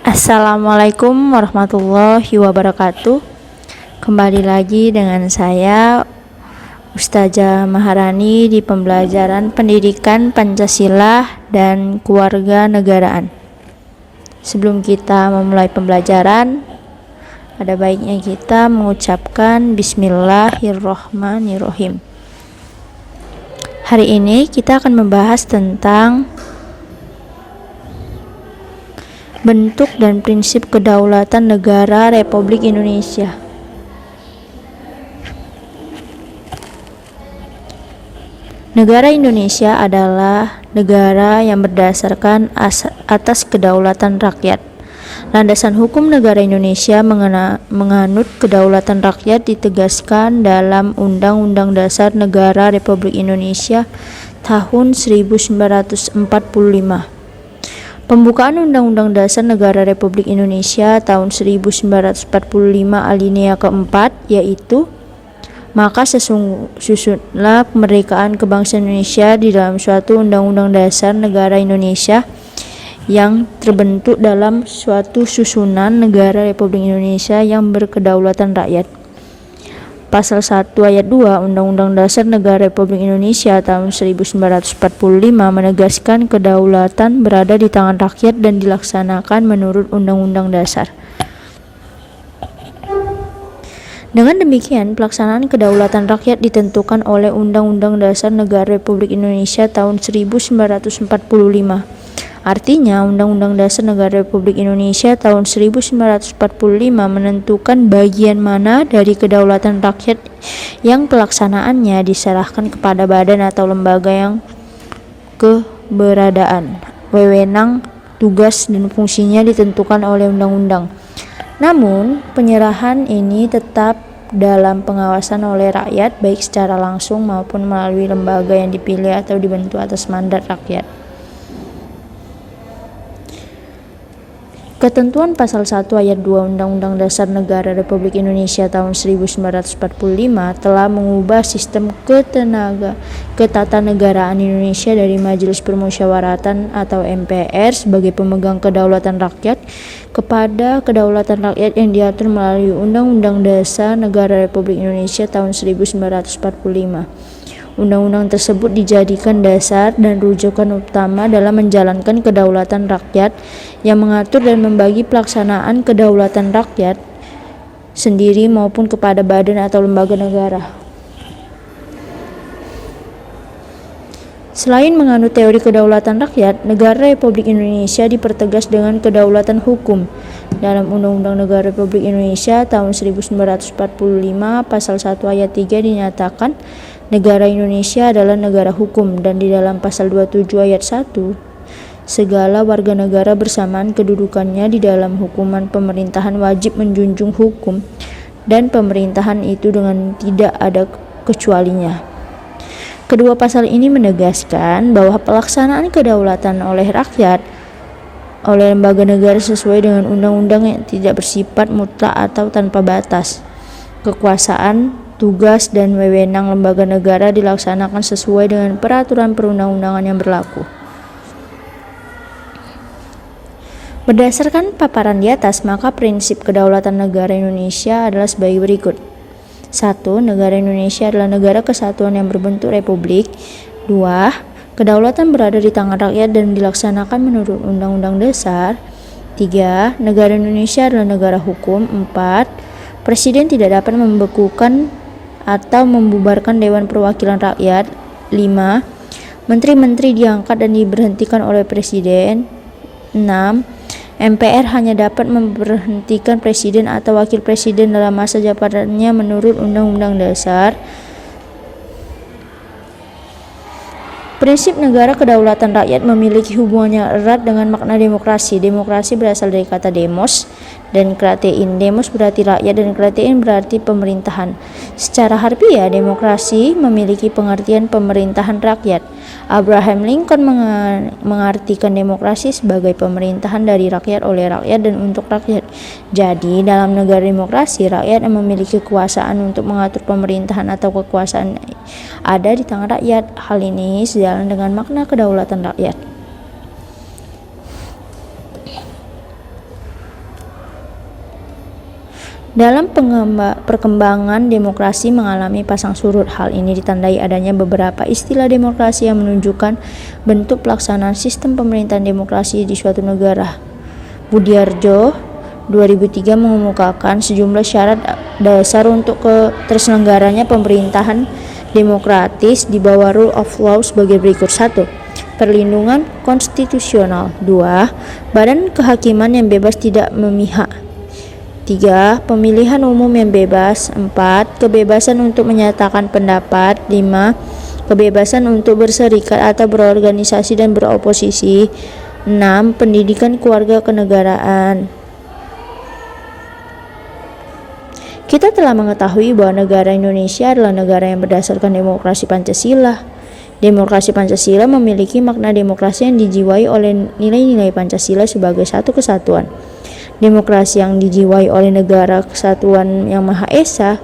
Assalamualaikum warahmatullahi wabarakatuh. Kembali lagi dengan saya Ustazah Maharani di pembelajaran Pendidikan Pancasila dan Kewarganegaraan. Sebelum kita memulai pembelajaran, ada baiknya kita mengucapkan Bismillahirrohmanirrohim. Hari ini kita akan membahas tentang bentuk dan prinsip kedaulatan negara Republik Indonesia. Negara Indonesia adalah negara yang berdasarkan atas kedaulatan rakyat. Landasan hukum negara Indonesia menganut kedaulatan rakyat ditegaskan dalam Undang-Undang Dasar Negara Republik Indonesia tahun 1945. Pembukaan Undang-Undang Dasar Negara Republik Indonesia tahun 1945 alinea keempat, yaitu maka susunlah kemerdekaan kebangsaan Indonesia di dalam suatu Undang-Undang Dasar Negara Indonesia yang terbentuk dalam suatu susunan negara Republik Indonesia yang berkedaulatan rakyat. Pasal 1 ayat 2 Undang-Undang Dasar Negara Republik Indonesia tahun 1945 menegaskan kedaulatan berada di tangan rakyat dan dilaksanakan menurut Undang-Undang Dasar. Dengan demikian, pelaksanaan kedaulatan rakyat ditentukan oleh Undang-Undang Dasar Negara Republik Indonesia tahun 1945. Artinya, Undang-Undang Dasar Negara Republik Indonesia tahun 1945 menentukan bagian mana dari kedaulatan rakyat yang pelaksanaannya diserahkan kepada badan atau lembaga yang keberadaan, wewenang, tugas, dan fungsinya ditentukan oleh undang-undang. Namun, penyerahan ini tetap dalam pengawasan oleh rakyat, baik secara langsung maupun melalui lembaga yang dipilih atau dibentuk atas mandat rakyat. Ketentuan Pasal 1 ayat 2 Undang-Undang Dasar Negara Republik Indonesia tahun 1945 telah mengubah sistem ketatanegaraan Indonesia dari Majelis Permusyawaratan atau MPR sebagai pemegang kedaulatan rakyat kepada kedaulatan rakyat yang diatur melalui Undang-Undang Dasar Negara Republik Indonesia tahun 1945. Undang-undang tersebut dijadikan dasar dan rujukan utama dalam menjalankan kedaulatan rakyat yang mengatur dan membagi pelaksanaan kedaulatan rakyat sendiri maupun kepada badan atau lembaga negara. Selain menganut teori kedaulatan rakyat, negara Republik Indonesia dipertegas dengan kedaulatan hukum. Dalam Undang-Undang Negara Republik Indonesia tahun 1945 Pasal 1 ayat 3 dinyatakan negara Indonesia adalah negara hukum, dan di dalam Pasal 27 ayat 1 segala warga negara bersamaan kedudukannya di dalam hukuman pemerintahan wajib menjunjung hukum dan pemerintahan itu dengan tidak ada kecualinya. Kedua pasal ini menegaskan bahwa pelaksanaan kedaulatan oleh rakyat oleh lembaga negara sesuai dengan undang-undang yang tidak bersifat mutlak atau tanpa batas. Kekuasaan, tugas, dan wewenang lembaga negara dilaksanakan sesuai dengan peraturan perundang-undangan yang berlaku. Berdasarkan paparan di atas, maka prinsip kedaulatan negara Indonesia adalah sebagai berikut. 1. Negara Indonesia adalah negara kesatuan yang berbentuk republik. 2. Kedaulatan berada di tangan rakyat dan dilaksanakan menurut Undang-Undang Dasar. 3. Negara Indonesia adalah negara hukum. 4. Presiden tidak dapat membekukan atau membubarkan Dewan Perwakilan Rakyat. 5. Menteri-menteri diangkat dan diberhentikan oleh Presiden. 6. MPR hanya dapat memberhentikan presiden atau wakil presiden dalam masa jabatannya menurut Undang-Undang Dasar. Prinsip negara kedaulatan rakyat memiliki hubungan yang erat dengan makna demokrasi. Demokrasi berasal dari kata demos dan kratein. Demos berarti rakyat dan kratein berarti pemerintahan. Secara harfiah, demokrasi memiliki pengertian pemerintahan rakyat. Abraham Lincoln mengartikan demokrasi sebagai pemerintahan dari rakyat oleh rakyat dan untuk rakyat. Jadi, dalam negara demokrasi, rakyat yang memiliki kekuasaan untuk mengatur pemerintahan atau kekuasaan ada di tangan rakyat. Hal ini sejalan dengan makna kedaulatan rakyat. Dalam perkembangan demokrasi mengalami pasang surut. Hal ini ditandai adanya beberapa istilah demokrasi yang menunjukkan bentuk pelaksanaan sistem pemerintahan demokrasi di suatu negara. Budiarjo 2003 mengemukakan sejumlah syarat dasar untuk terselenggaranya pemerintahan demokratis di bawah rule of law sebagai berikut. 1. Perlindungan konstitusional. 2. Badan kehakiman yang bebas tidak memihak. 3. Pemilihan umum yang bebas. 4. Kebebasan untuk menyatakan pendapat. 5. Kebebasan untuk berserikat atau berorganisasi dan beroposisi. 6. Pendidikan keluarga kenegaraan. Kita telah mengetahui bahwa negara Indonesia adalah negara yang berdasarkan demokrasi Pancasila. Demokrasi Pancasila memiliki makna demokrasi yang dijiwai oleh nilai-nilai Pancasila sebagai satu kesatuan. Demokrasi yang dijiwai oleh negara kesatuan yang Maha Esa,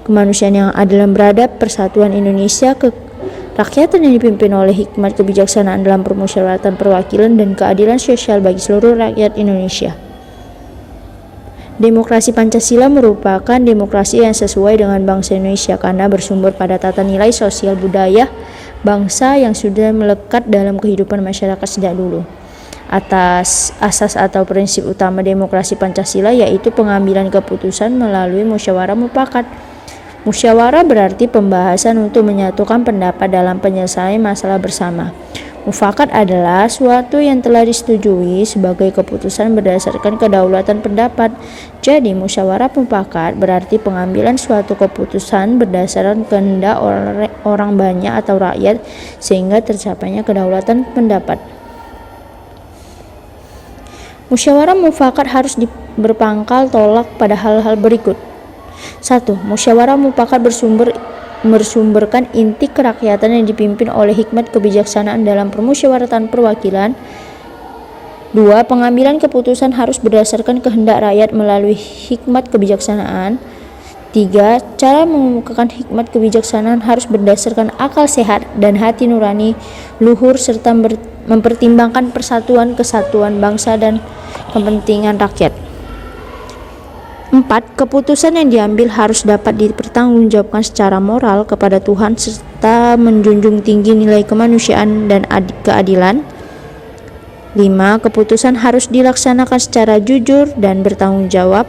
kemanusiaan yang adil dan beradab, persatuan Indonesia, kerakyatan yang dipimpin oleh hikmat kebijaksanaan dalam permusyawaratan perwakilan dan keadilan sosial bagi seluruh rakyat Indonesia. Demokrasi Pancasila merupakan demokrasi yang sesuai dengan bangsa Indonesia karena bersumber pada tata nilai sosial budaya bangsa yang sudah melekat dalam kehidupan masyarakat sejak dulu. Atas asas atau prinsip utama demokrasi Pancasila yaitu pengambilan keputusan melalui musyawarah mufakat. Musyawarah berarti pembahasan untuk menyatukan pendapat dalam penyelesaian masalah bersama. Mufakat adalah suatu yang telah disetujui sebagai keputusan berdasarkan kedaulatan pendapat. Jadi musyawarah mufakat berarti pengambilan suatu keputusan berdasarkan kehendak orang banyak atau rakyat sehingga tercapainya kedaulatan pendapat. Musyawarah mufakat harus berpangkal tolak pada hal-hal berikut. 1. Musyawarah mufakat bersumberkan inti kerakyatan yang dipimpin oleh hikmat kebijaksanaan dalam permusyawaratan perwakilan. 2. Pengambilan keputusan harus berdasarkan kehendak rakyat melalui hikmat kebijaksanaan. 3. Cara mengemukakan hikmat kebijaksanaan harus berdasarkan akal sehat dan hati nurani luhur serta mempertimbangkan persatuan kesatuan bangsa dan kepentingan rakyat. 4. Keputusan yang diambil harus dapat dipertanggungjawabkan secara moral kepada Tuhan serta menjunjung tinggi nilai kemanusiaan dan keadilan. 5. Keputusan harus dilaksanakan secara jujur dan bertanggung jawab.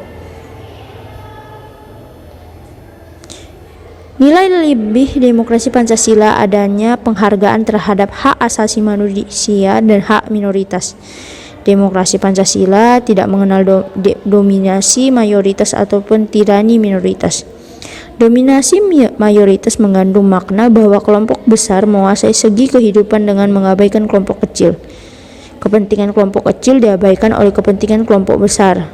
Nilai lebih demokrasi Pancasila adanya penghargaan terhadap hak asasi manusia dan hak minoritas. Demokrasi Pancasila tidak mengenal dominasi mayoritas ataupun tirani minoritas. Dominasi mayoritas mengandung makna bahwa kelompok besar menguasai segi kehidupan dengan mengabaikan kelompok kecil. Kepentingan kelompok kecil diabaikan oleh kepentingan kelompok besar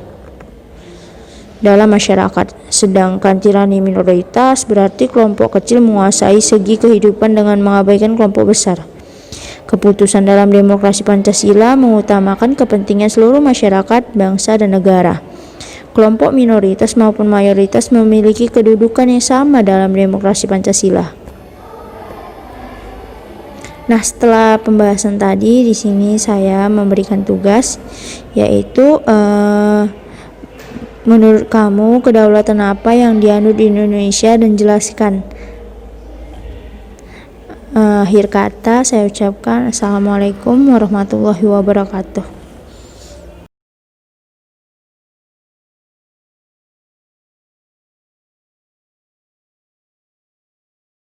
dalam masyarakat. Sedangkan tirani minoritas berarti kelompok kecil menguasai segi kehidupan dengan mengabaikan kelompok besar. Keputusan dalam demokrasi Pancasila mengutamakan kepentingan seluruh masyarakat, bangsa, dan negara. Kelompok minoritas maupun mayoritas memiliki kedudukan yang sama dalam demokrasi Pancasila. Nah, setelah pembahasan tadi, di sini saya memberikan tugas, yaitu menurut kamu kedaulatan apa yang dianut di Indonesia dan jelaskan. Akhir kata saya ucapkan Assalamualaikum warahmatullahi wabarakatuh.